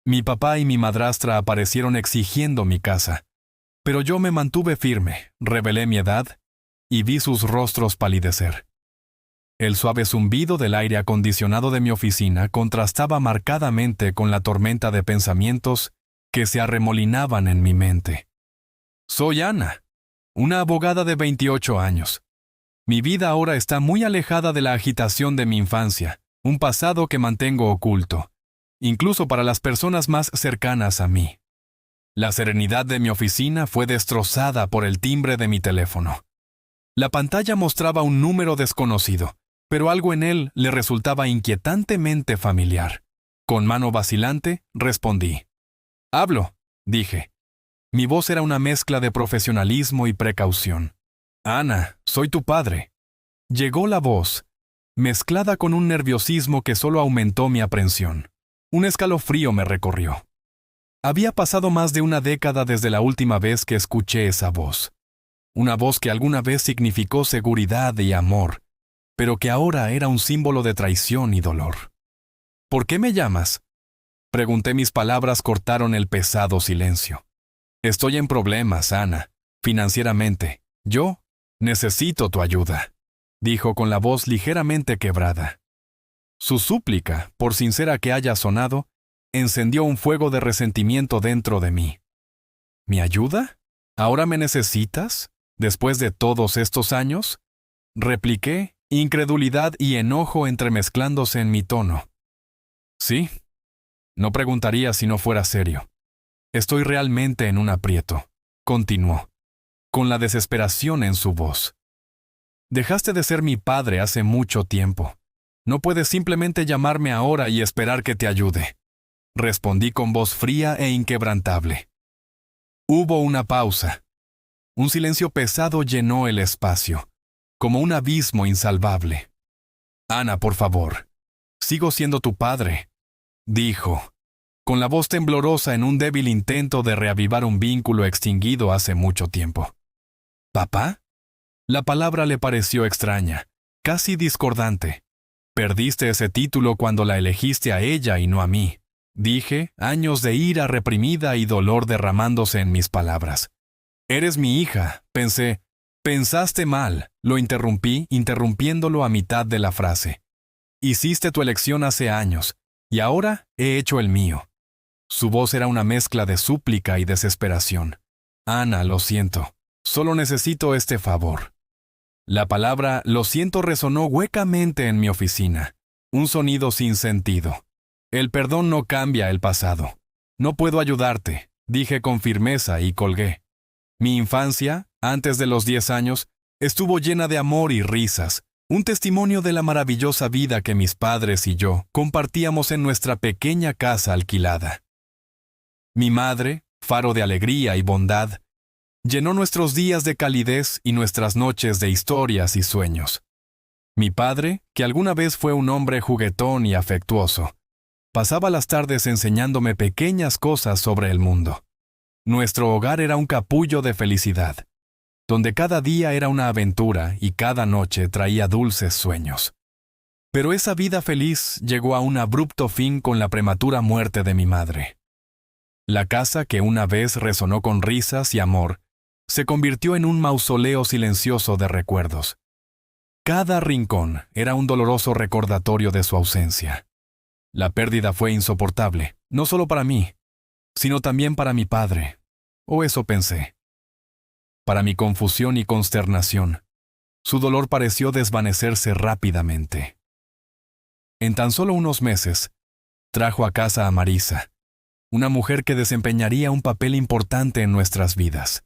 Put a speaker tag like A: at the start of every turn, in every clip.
A: Mi papá y mi madrastra aparecieron exigiendo mi casa, pero yo me mantuve firme, revelé mi edad y vi sus rostros palidecer. El suave zumbido del aire acondicionado de mi oficina contrastaba marcadamente con la tormenta de pensamientos que se arremolinaban en mi mente. Soy Ana, una abogada de 28 años. Mi vida ahora está muy alejada de la agitación de mi infancia, un pasado que mantengo oculto, incluso para las personas más cercanas a mí. La serenidad de mi oficina fue destrozada por el timbre de mi teléfono. La pantalla mostraba un número desconocido, pero algo en él le resultaba inquietantemente familiar. Con mano vacilante, respondí. «Hablo», dije. Mi voz era una mezcla de profesionalismo y precaución. «Ana, soy tu padre». Llegó la voz, mezclada con un nerviosismo que solo aumentó mi aprensión. Un escalofrío me recorrió. Había pasado más de una década desde la última vez que escuché esa voz. Una voz que alguna vez significó seguridad y amor, pero que ahora era un símbolo de traición y dolor. «¿Por qué me llamas?», pregunté. Mis palabras cortaron el pesado silencio. «Estoy en problemas, Ana, financieramente. Yo necesito tu ayuda», dijo con la voz ligeramente quebrada. Su súplica, por sincera que haya sonado, encendió un fuego de resentimiento dentro de mí. ¿Mi ayuda? ¿Ahora me necesitas? ¿Después de todos estos años?, repliqué, incredulidad y enojo entremezclándose en mi tono. Sí. No preguntaría si no fuera serio. Estoy realmente en un aprieto, continuó, con la desesperación en su voz. Dejaste de ser mi padre hace mucho tiempo. No puedes simplemente llamarme ahora y esperar que te ayude, respondí con voz fría e inquebrantable. Hubo una pausa. Un silencio pesado llenó el espacio, como un abismo insalvable. Ana, por favor. Sigo siendo tu padre, dijo, con la voz temblorosa en un débil intento de reavivar un vínculo extinguido hace mucho tiempo. ¿Papá? La palabra le pareció extraña, casi discordante. Perdiste ese título cuando la elegiste a ella y no a mí, dije, años de ira reprimida y dolor derramándose en mis palabras. Eres mi hija, pensé. Pensaste mal, lo interrumpí, interrumpiéndolo a mitad de la frase. Hiciste tu elección hace años, y ahora he hecho el mío. Su voz era una mezcla de súplica y desesperación. Ana, lo siento. Solo necesito este favor. La palabra «lo siento» resonó huecamente en mi oficina. Un sonido sin sentido. El perdón no cambia el pasado. No puedo ayudarte, dije con firmeza y colgué. Mi infancia, antes de los 10 años, estuvo llena de amor y risas, un testimonio de la maravillosa vida que mis padres y yo compartíamos en nuestra pequeña casa alquilada. Mi madre, faro de alegría y bondad, llenó nuestros días de calidez y nuestras noches de historias y sueños. Mi padre, que alguna vez fue un hombre juguetón y afectuoso, pasaba las tardes enseñándome pequeñas cosas sobre el mundo. Nuestro hogar era un capullo de felicidad, donde cada día era una aventura y cada noche traía dulces sueños. Pero esa vida feliz llegó a un abrupto fin con la prematura muerte de mi madre. La casa, que una vez resonó con risas y amor, se convirtió en un mausoleo silencioso de recuerdos. Cada rincón era un doloroso recordatorio de su ausencia. La pérdida fue insoportable, no solo para mí, sino también para mi padre, o eso pensé. Para mi confusión y consternación, su dolor pareció desvanecerse rápidamente. En tan solo unos meses, trajo a casa a Marisa, una mujer que desempeñaría un papel importante en nuestras vidas.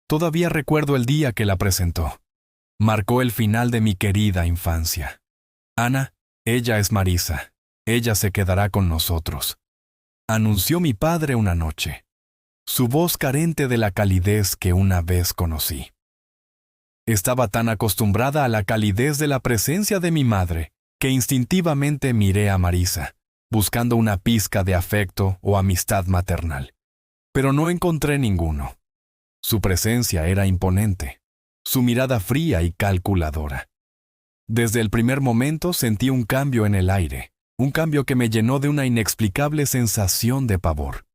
A: Todavía recuerdo el día que la presentó. Marcó el final de mi querida infancia. Ana, ella es Marisa. Ella se quedará con nosotros, anunció mi padre una noche, su voz carente de la calidez que una vez conocí. Estaba tan acostumbrada a la calidez de la presencia de mi madre que instintivamente miré a Marisa, buscando una pizca de afecto o amistad maternal. Pero no encontré ninguno. Su presencia era imponente, su mirada fría y calculadora. Desde el primer momento sentí un cambio en el aire, un cambio que me llenó de una inexplicable sensación de pavor.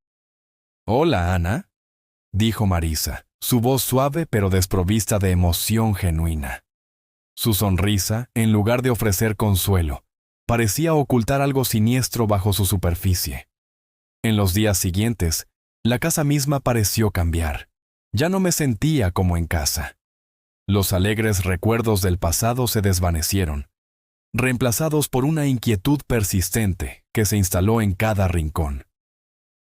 A: «Hola, Ana», dijo Marisa, su voz suave pero desprovista de emoción genuina. Su sonrisa, en lugar de ofrecer consuelo, parecía ocultar algo siniestro bajo su superficie. En los días siguientes, la casa misma pareció cambiar. Ya no me sentía como en casa. Los alegres recuerdos del pasado se desvanecieron, reemplazados por una inquietud persistente que se instaló en cada rincón.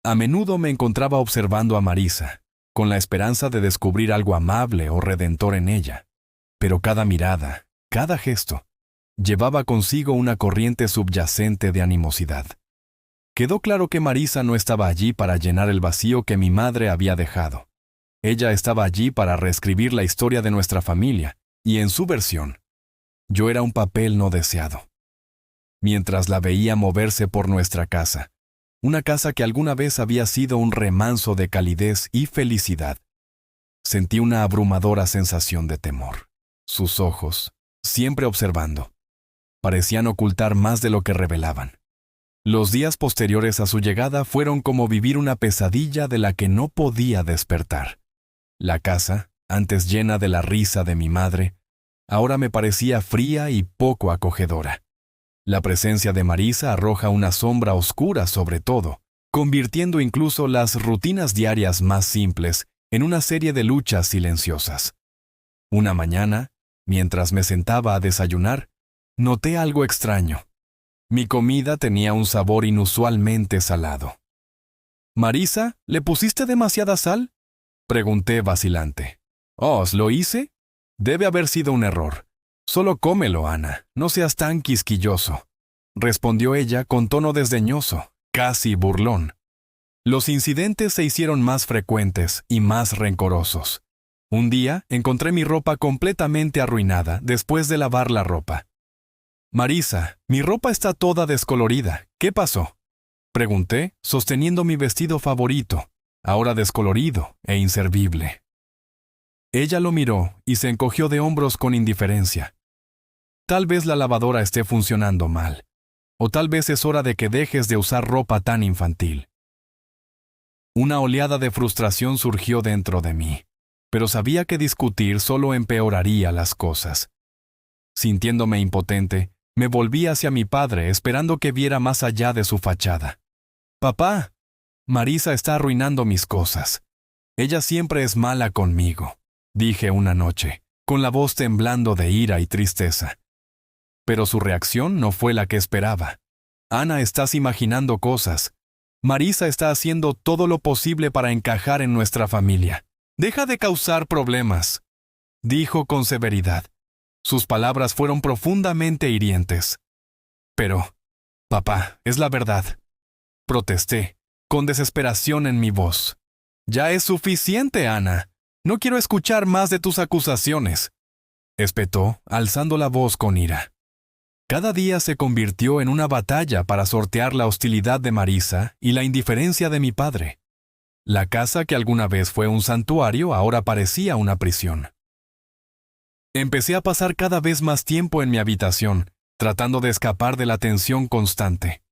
A: A menudo me encontraba observando a Marisa, con la esperanza de descubrir algo amable o redentor en ella. Pero cada mirada, cada gesto, llevaba consigo una corriente subyacente de animosidad. Quedó claro que Marisa no estaba allí para llenar el vacío que mi madre había dejado. Ella estaba allí para reescribir la historia de nuestra familia, y en su versión, yo era un papel no deseado. Mientras la veía moverse por nuestra casa, una casa que alguna vez había sido un remanso de calidez y felicidad, sentí una abrumadora sensación de temor. Sus ojos, siempre observando, parecían ocultar más de lo que revelaban. Los días posteriores a su llegada fueron como vivir una pesadilla de la que no podía despertar. La casa, antes llena de la risa de mi madre, ahora me parecía fría y poco acogedora. La presencia de Marisa arroja una sombra oscura sobre todo, convirtiendo incluso las rutinas diarias más simples en una serie de luchas silenciosas. Una mañana, mientras me sentaba a desayunar, noté algo extraño. Mi comida tenía un sabor inusualmente salado. «Marisa, ¿le pusiste demasiada sal?», pregunté vacilante. «Oh, ¿lo hice? Debe haber sido un error. Solo cómelo, Ana, no seas tan quisquilloso», respondió ella con tono desdeñoso, casi burlón. Los incidentes se hicieron más frecuentes y más rencorosos. Un día encontré mi ropa completamente arruinada después de lavar la ropa. «Marisa, mi ropa está toda descolorida. ¿Qué pasó?», pregunté, sosteniendo mi vestido favorito, ahora descolorido e inservible. Ella lo miró y se encogió de hombros con indiferencia. «Tal vez la lavadora esté funcionando mal, o tal vez es hora de que dejes de usar ropa tan infantil». Una oleada de frustración surgió dentro de mí, pero sabía que discutir solo empeoraría las cosas. Sintiéndome impotente, me volví hacia mi padre esperando que viera más allá de su fachada. «Papá, Marisa está arruinando mis cosas. Ella siempre es mala conmigo», dije una noche, con la voz temblando de ira y tristeza. Pero su reacción no fue la que esperaba. «Ana, estás imaginando cosas. Marisa está haciendo todo lo posible para encajar en nuestra familia. Deja de causar problemas», dijo con severidad. Sus palabras fueron profundamente hirientes. «Pero, papá, es la verdad», protesté, con desesperación en mi voz. «Ya es suficiente, Ana. No quiero escuchar más de tus acusaciones», espetó, alzando la voz con ira. Cada día se convirtió en una batalla para sortear la hostilidad de Marisa y la indiferencia de mi padre. La casa que alguna vez fue un santuario ahora parecía una prisión. Empecé a pasar cada vez más tiempo en mi habitación, tratando de escapar de la tensión constante.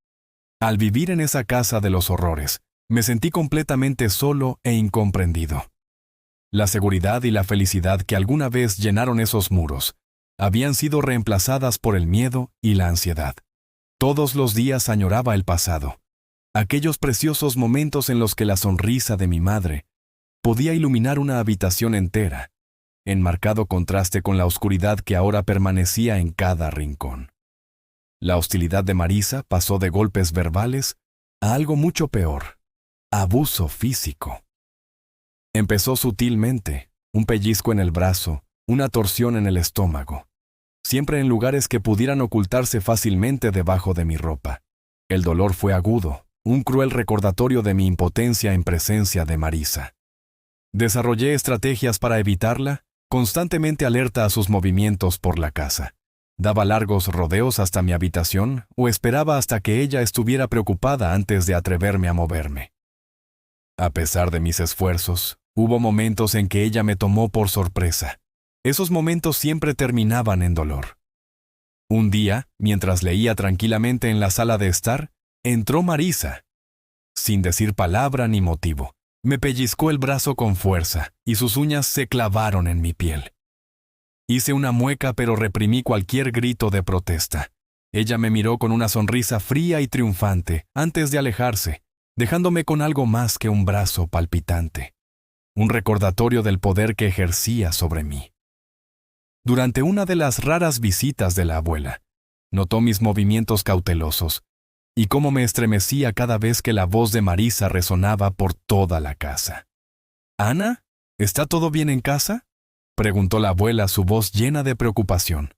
A: Al vivir en esa casa de los horrores, me sentí completamente solo e incomprendido. La seguridad y la felicidad que alguna vez llenaron esos muros habían sido reemplazadas por el miedo y la ansiedad. Todos los días añoraba el pasado, aquellos preciosos momentos en los que la sonrisa de mi madre podía iluminar una habitación entera, en marcado contraste con la oscuridad que ahora permanecía en cada rincón. La hostilidad de Marisa pasó de golpes verbales a algo mucho peor: abuso físico. Empezó sutilmente, un pellizco en el brazo, una torsión en el estómago, siempre en lugares que pudieran ocultarse fácilmente debajo de mi ropa. El dolor fue agudo, un cruel recordatorio de mi impotencia en presencia de Marisa. Desarrollé estrategias para evitarla, constantemente alerta a sus movimientos por la casa. Daba largos rodeos hasta mi habitación o esperaba hasta que ella estuviera preocupada antes de atreverme a moverme. A pesar de mis esfuerzos, hubo momentos en que ella me tomó por sorpresa. Esos momentos siempre terminaban en dolor. Un día, mientras leía tranquilamente en la sala de estar, entró Marisa. Sin decir palabra ni motivo, me pellizcó el brazo con fuerza y sus uñas se clavaron en mi piel. Hice una mueca pero reprimí cualquier grito de protesta. Ella me miró con una sonrisa fría y triunfante antes de alejarse, dejándome con algo más que un brazo palpitante. Un recordatorio del poder que ejercía sobre mí. Durante una de las raras visitas de la abuela, notó mis movimientos cautelosos y cómo me estremecía cada vez que la voz de Marisa resonaba por toda la casa. «¿Ana? ¿Está todo bien en casa?», preguntó la abuela, su voz llena de preocupación.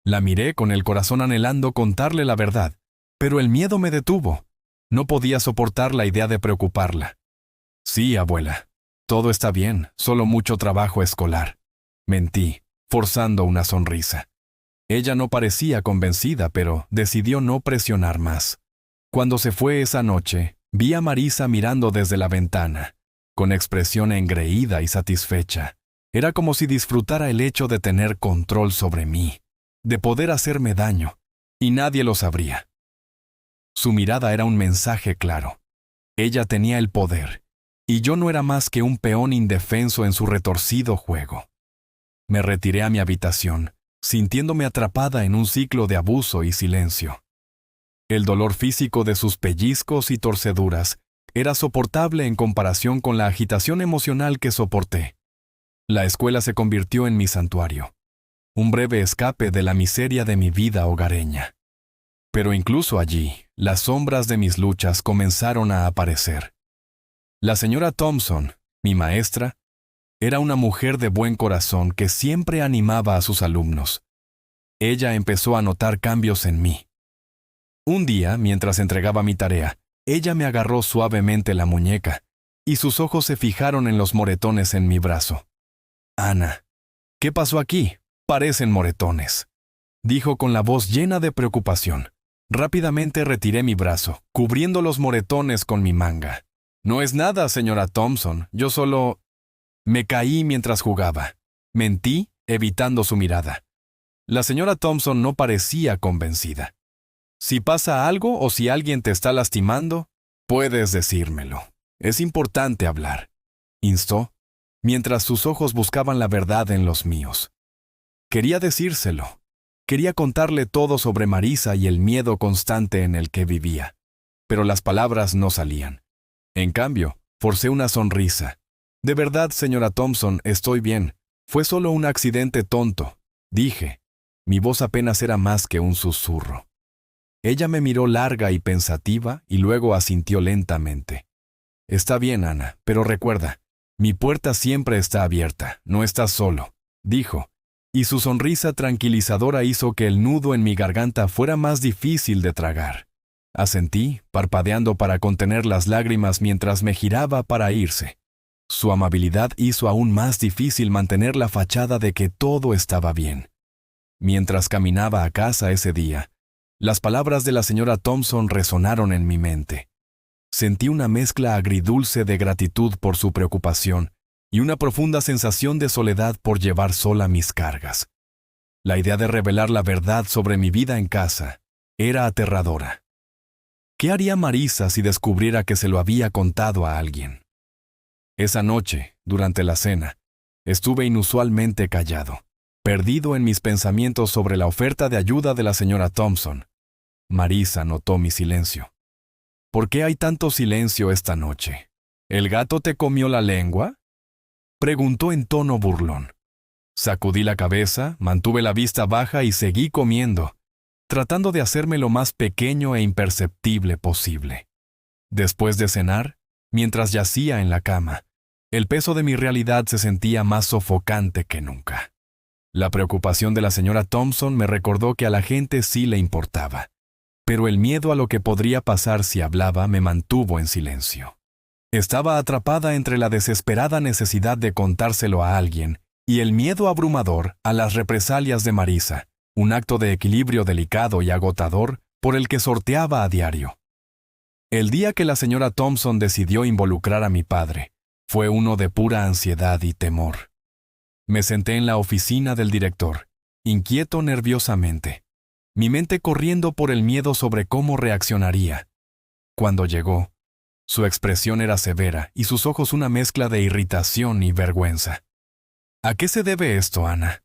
A: La miré con el corazón anhelando contarle la verdad, pero el miedo me detuvo. No podía soportar la idea de preocuparla. «Sí, abuela, todo está bien, solo mucho trabajo escolar», mentí, forzando una sonrisa. Ella no parecía convencida, pero decidió no presionar más. Cuando se fue esa noche, vi a Marisa mirando desde la ventana, con expresión engreída y satisfecha. Era como si disfrutara el hecho de tener control sobre mí, de poder hacerme daño, y nadie lo sabría. Su mirada era un mensaje claro. Ella tenía el poder, y yo no era más que un peón indefenso en su retorcido juego. Me retiré a mi habitación, sintiéndome atrapada en un ciclo de abuso y silencio. El dolor físico de sus pellizcos y torceduras era soportable en comparación con la agitación emocional que soporté. La escuela se convirtió en mi santuario, un breve escape de la miseria de mi vida hogareña. Pero incluso allí, las sombras de mis luchas comenzaron a aparecer. La señora Thompson, mi maestra, era una mujer de buen corazón que siempre animaba a sus alumnos. Ella empezó a notar cambios en mí. Un día, mientras entregaba mi tarea, ella me agarró suavemente la muñeca, y sus ojos se fijaron en los moretones en mi brazo. «Ana, ¿qué pasó aquí? Parecen moretones», dijo con la voz llena de preocupación. Rápidamente retiré mi brazo, cubriendo los moretones con mi manga. «No es nada, señora Thompson, yo solo...». Me caí mientras jugaba. Mentí, evitando su mirada. La señora Thompson no parecía convencida. «Si pasa algo o si alguien te está lastimando, puedes decírmelo. Es importante hablar», instó, mientras sus ojos buscaban la verdad en los míos. Quería decírselo. Quería contarle todo sobre Marisa y el miedo constante en el que vivía. Pero las palabras no salían. En cambio, forcé una sonrisa. «De verdad, señora Thompson, estoy bien. Fue solo un accidente tonto», dije. Mi voz apenas era más que un susurro. Ella me miró larga y pensativa y luego asintió lentamente. «Está bien, Ana, pero recuerda, mi puerta siempre está abierta, no estás solo», dijo, y su sonrisa tranquilizadora hizo que el nudo en mi garganta fuera más difícil de tragar. Asentí, parpadeando para contener las lágrimas mientras me giraba para irse. Su amabilidad hizo aún más difícil mantener la fachada de que todo estaba bien. Mientras caminaba a casa ese día, las palabras de la señora Thompson resonaron en mi mente. Sentí una mezcla agridulce de gratitud por su preocupación y una profunda sensación de soledad por llevar sola mis cargas. La idea de revelar la verdad sobre mi vida en casa era aterradora. ¿Qué haría Marisa si descubriera que se lo había contado a alguien? Esa noche, durante la cena, estuve inusualmente callado, perdido en mis pensamientos sobre la oferta de ayuda de la señora Thompson. Marisa notó mi silencio. «¿Por qué hay tanto silencio esta noche? ¿El gato te comió la lengua?», preguntó en tono burlón. Sacudí la cabeza, mantuve la vista baja y seguí comiendo, tratando de hacerme lo más pequeño e imperceptible posible. Después de cenar, mientras yacía en la cama, el peso de mi realidad se sentía más sofocante que nunca. La preocupación de la señora Thompson me recordó que a la gente sí le importaba, pero el miedo a lo que podría pasar si hablaba me mantuvo en silencio. Estaba atrapada entre la desesperada necesidad de contárselo a alguien y el miedo abrumador a las represalias de Marisa, un acto de equilibrio delicado y agotador por el que sorteaba a diario. El día que la señora Thompson decidió involucrar a mi padre, fue uno de pura ansiedad y temor. Me senté en la oficina del director, inquieto nerviosamente. mi mente corriendo por el miedo sobre cómo reaccionaría. Cuando llegó, su expresión era severa y sus ojos una mezcla de irritación y vergüenza. ¿A qué se debe esto, Ana?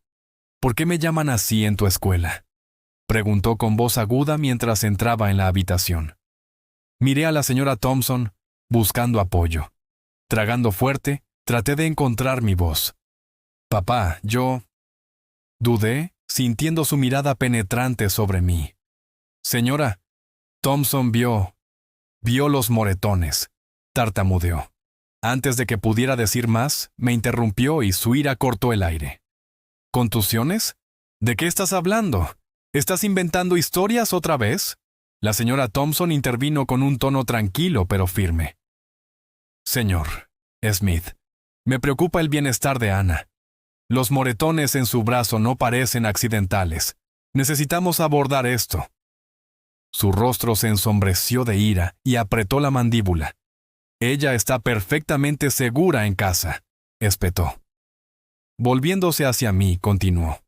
A: ¿Por qué me llaman así en tu escuela?, preguntó con voz aguda mientras entraba en la habitación. Miré a la señora Thompson, buscando apoyo. Tragando fuerte, traté de encontrar mi voz. Papá, yo... Dudé, sintiendo su mirada penetrante sobre mí. Señora, Thompson vio los moretones, tartamudeó. Antes de que pudiera decir más, me interrumpió y su ira cortó el aire. ¿Contusiones? ¿De qué estás hablando? ¿Estás inventando historias otra vez? La señora Thompson intervino con un tono tranquilo pero firme. Señor Smith, me preocupa el bienestar de Ana. Los moretones en su brazo no parecen accidentales. Necesitamos abordar esto. Su rostro se ensombreció de ira y apretó la mandíbula. Ella está perfectamente segura en casa, espetó. Volviéndose hacia mí, continuó.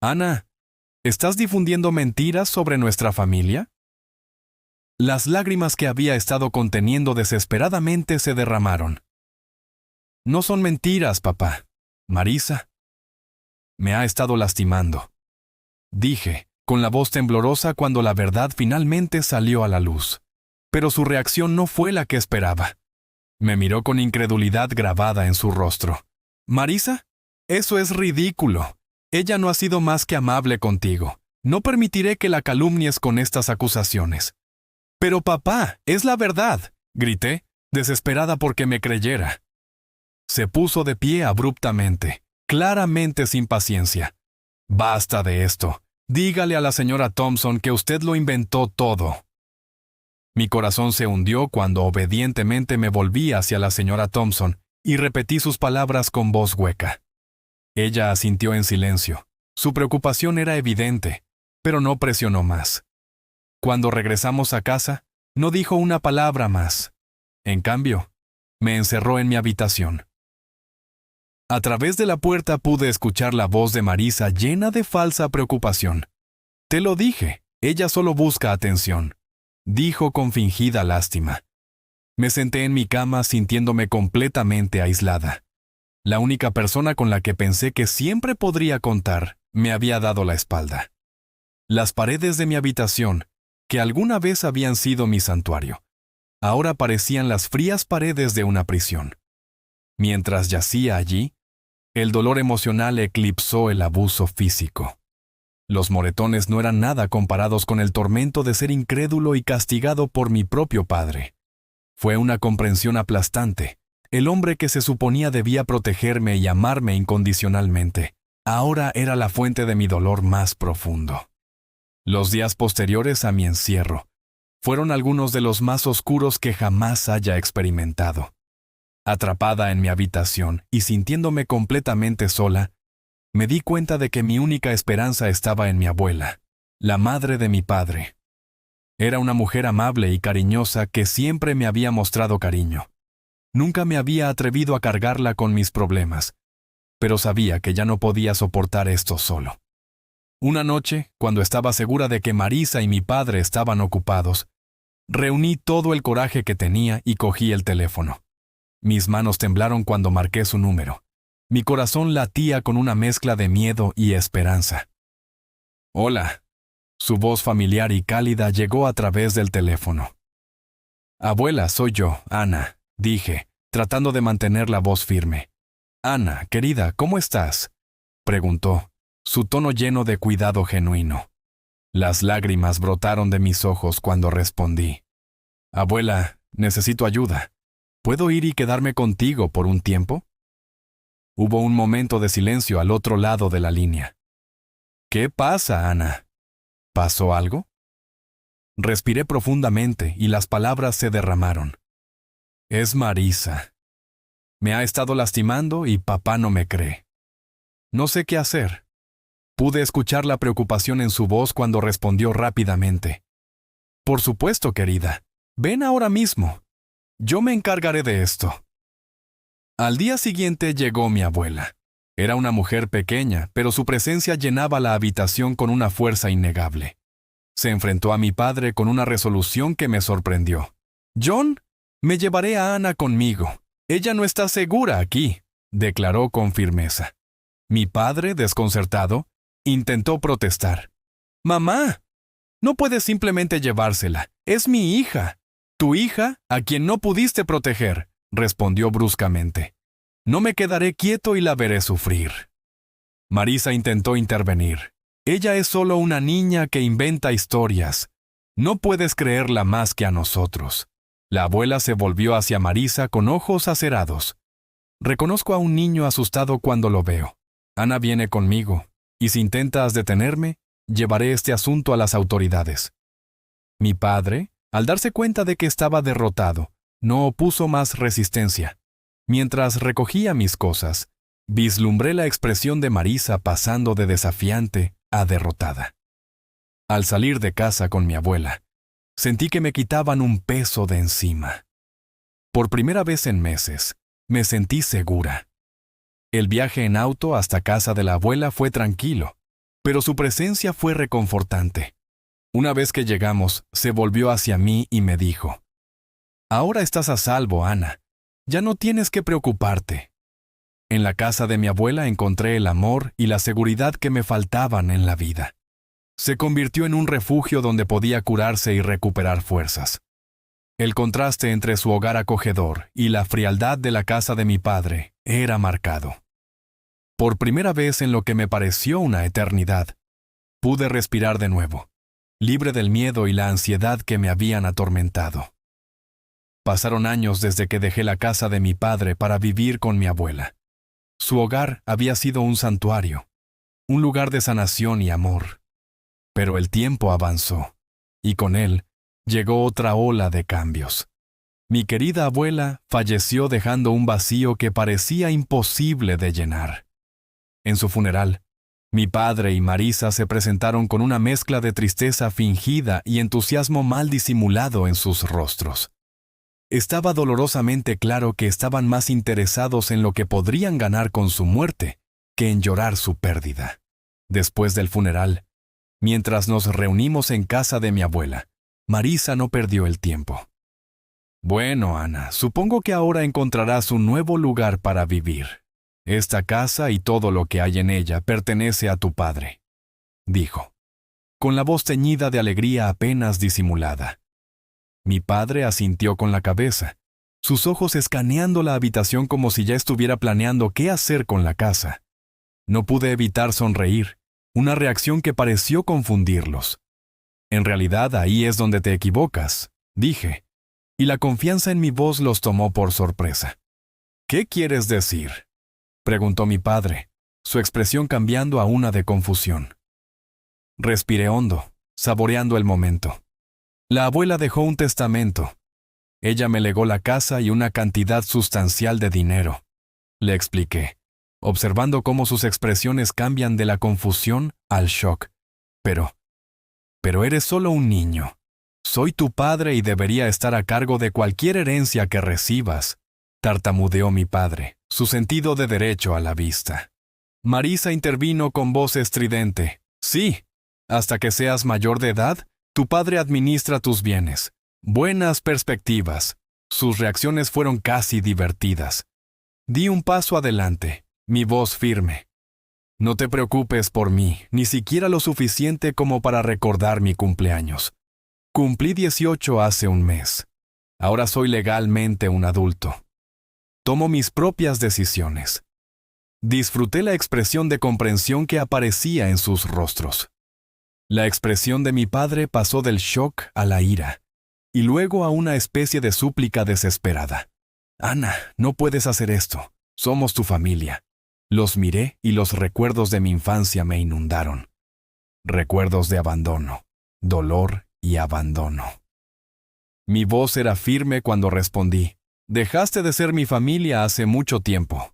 A: Ana, ¿estás difundiendo mentiras sobre nuestra familia? Las lágrimas que había estado conteniendo desesperadamente se derramaron. No son mentiras, papá. Marisa me ha estado lastimando, dije, con la voz temblorosa cuando la verdad finalmente salió a la luz. Pero su reacción no fue la que esperaba. Me miró con incredulidad grabada en su rostro. ¿Marisa? Eso es ridículo. Ella no ha sido más que amable contigo. No permitiré que la calumnies con estas acusaciones. Pero papá, es la verdad, grité, desesperada porque me creyera. Se puso de pie abruptamente, claramente sin paciencia. Basta de esto. Dígale a la señora Thompson que usted lo inventó todo. Mi corazón se hundió cuando obedientemente me volví hacia la señora Thompson y repetí sus palabras con voz hueca. Ella asintió en silencio. Su preocupación era evidente, pero no presionó más. Cuando regresamos a casa, no dijo una palabra más. En cambio, me encerró en mi habitación. A través de la puerta pude escuchar la voz de Marisa llena de falsa preocupación. Te lo dije, ella solo busca atención, dijo con fingida lástima. Me senté en mi cama sintiéndome completamente aislada. La única persona con la que pensé que siempre podría contar me había dado la espalda. Las paredes de mi habitación, que alguna vez habían sido mi santuario, ahora parecían las frías paredes de una prisión. Mientras yacía allí, el dolor emocional eclipsó el abuso físico. Los moretones no eran nada comparados con el tormento de ser incrédulo y castigado por mi propio padre. Fue una comprensión aplastante. El hombre que se suponía debía protegerme y amarme incondicionalmente, ahora era la fuente de mi dolor más profundo. Los días posteriores a mi encierro fueron algunos de los más oscuros que jamás haya experimentado. Atrapada en mi habitación y sintiéndome completamente sola, me di cuenta de que mi única esperanza estaba en mi abuela, la madre de mi padre. Era una mujer amable y cariñosa que siempre me había mostrado cariño. Nunca me había atrevido a cargarla con mis problemas, pero sabía que ya no podía soportar esto solo. Una noche, cuando estaba segura de que Marisa y mi padre estaban ocupados, reuní todo el coraje que tenía y cogí el teléfono. Mis manos temblaron cuando marqué su número. Mi corazón latía con una mezcla de miedo y esperanza. Hola. Su voz familiar y cálida llegó a través del teléfono. Abuela, soy yo, Ana, dije, tratando de mantener la voz firme. Ana, querida, ¿cómo estás?, preguntó, su tono lleno de cuidado genuino. Las lágrimas brotaron de mis ojos cuando respondí. Abuela, necesito ayuda. ¿Puedo ir y quedarme contigo por un tiempo? Hubo un momento de silencio al otro lado de la línea. ¿Qué pasa, Ana? ¿Pasó algo? Respiré profundamente y las palabras se derramaron. Es Marisa. Me ha estado lastimando y papá no me cree. No sé qué hacer. Pude escuchar la preocupación en su voz cuando respondió rápidamente. Por supuesto, querida. Ven ahora mismo. Yo me encargaré de esto. Al día siguiente llegó mi abuela. Era una mujer pequeña, pero su presencia llenaba la habitación con una fuerza innegable. Se enfrentó a mi padre con una resolución que me sorprendió. «John, me llevaré a Ana conmigo. Ella no está segura aquí», declaró con firmeza. Mi padre, desconcertado, intentó protestar. «Mamá, no puedes simplemente llevársela. Es mi hija. Tu hija, a quien no pudiste proteger», respondió bruscamente. «No me quedaré quieto y la veré sufrir». Marisa intentó intervenir. «Ella es solo una niña que inventa historias. No puedes creerla más que a nosotros». La abuela se volvió hacia Marisa con ojos acerados. «Reconozco a un niño asustado cuando lo veo. Ana viene conmigo, y si intentas detenerme, llevaré este asunto a las autoridades». Mi padre, al darse cuenta de que estaba derrotado, no opuso más resistencia. Mientras recogía mis cosas, vislumbré la expresión de Marisa pasando de desafiante a derrotada. Al salir de casa con mi abuela, sentí que me quitaban un peso de encima. Por primera vez en meses, me sentí segura. El viaje en auto hasta casa de la abuela fue tranquilo, pero su presencia fue reconfortante. Una vez que llegamos, se volvió hacia mí y me dijo: «Ahora estás a salvo, Ana. Ya no tienes que preocuparte». En la casa de mi abuela encontré el amor y la seguridad que me faltaban en la vida. Se convirtió en un refugio donde podía curarse y recuperar fuerzas. El contraste entre su hogar acogedor y la frialdad de la casa de mi padre era marcado. Por primera vez en lo que me pareció una eternidad, pude respirar de nuevo, libre del miedo y la ansiedad que me habían atormentado. Pasaron años desde que dejé la casa de mi padre para vivir con mi abuela. Su hogar había sido un santuario, un lugar de sanación y amor. Pero el tiempo avanzó, y con él llegó otra ola de cambios. Mi querida abuela falleció dejando un vacío que parecía imposible de llenar. En su funeral, mi padre y Marisa se presentaron con una mezcla de tristeza fingida y entusiasmo mal disimulado en sus rostros. Estaba dolorosamente claro que estaban más interesados en lo que podrían ganar con su muerte que en llorar su pérdida. Después del funeral, mientras nos reunimos en casa de mi abuela, Marisa no perdió el tiempo. «Bueno, Ana, supongo que ahora encontrarás un nuevo lugar para vivir. Esta casa y todo lo que hay en ella pertenece a tu padre», dijo, con la voz teñida de alegría apenas disimulada. Mi padre asintió con la cabeza, sus ojos escaneando la habitación como si ya estuviera planeando qué hacer con la casa. No pude evitar sonreír, una reacción que pareció confundirlos. «En realidad ahí es donde te equivocas», dije, y la confianza en mi voz los tomó por sorpresa. «¿Qué quieres decir?», preguntó mi padre, su expresión cambiando a una de confusión. Respiré hondo, saboreando el momento. La abuela dejó un testamento. Ella me legó la casa y una cantidad sustancial de dinero, le expliqué, observando cómo sus expresiones cambian de la confusión al shock. Pero eres solo un niño. Soy tu padre y debería estar a cargo de cualquier herencia que recibas», tartamudeó mi padre, su sentido de derecho a la vista. Marisa intervino con voz estridente: «Sí, hasta que seas mayor de edad, tu padre administra tus bienes. Buenas perspectivas». Sus reacciones fueron casi divertidas. Di un paso adelante, mi voz firme. «No te preocupes por mí, ni siquiera lo suficiente como para recordar mi cumpleaños. Cumplí 18 hace un mes. Ahora soy legalmente un adulto. Tomo mis propias decisiones». Disfruté la expresión de comprensión que aparecía en sus rostros. La expresión de mi padre pasó del shock a la ira, y luego a una especie de súplica desesperada. «Ana, no puedes hacer esto. Somos tu familia». Los miré y los recuerdos de mi infancia me inundaron. Recuerdos de abandono, dolor y abandono. Mi voz era firme cuando respondí: «Dejaste de ser mi familia hace mucho tiempo».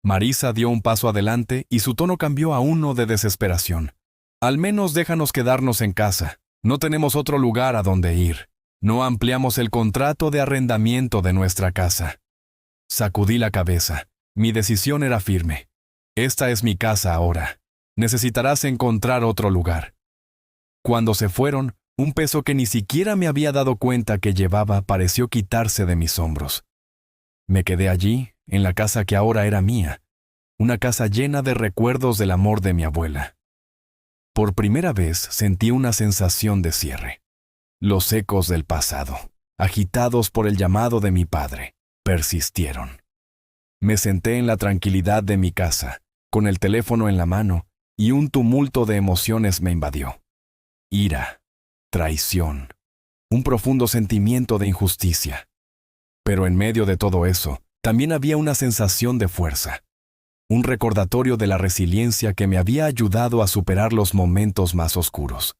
A: Marisa dio un paso adelante y su tono cambió a uno de desesperación. «Al menos déjanos quedarnos en casa. No tenemos otro lugar a donde ir. No ampliamos el contrato de arrendamiento de nuestra casa». Sacudí la cabeza. Mi decisión era firme. «Esta es mi casa ahora. Necesitarás encontrar otro lugar». Cuando se fueron, un peso que ni siquiera me había dado cuenta que llevaba pareció quitarse de mis hombros. Me quedé allí, en la casa que ahora era mía, una casa llena de recuerdos del amor de mi abuela. Por primera vez sentí una sensación de cierre. Los ecos del pasado, agitados por el llamado de mi padre, persistieron. Me senté en la tranquilidad de mi casa, con el teléfono en la mano, y un tumulto de emociones me invadió. Ira, traición, un profundo sentimiento de injusticia. Pero en medio de todo eso, también había una sensación de fuerza, un recordatorio de la resiliencia que me había ayudado a superar los momentos más oscuros.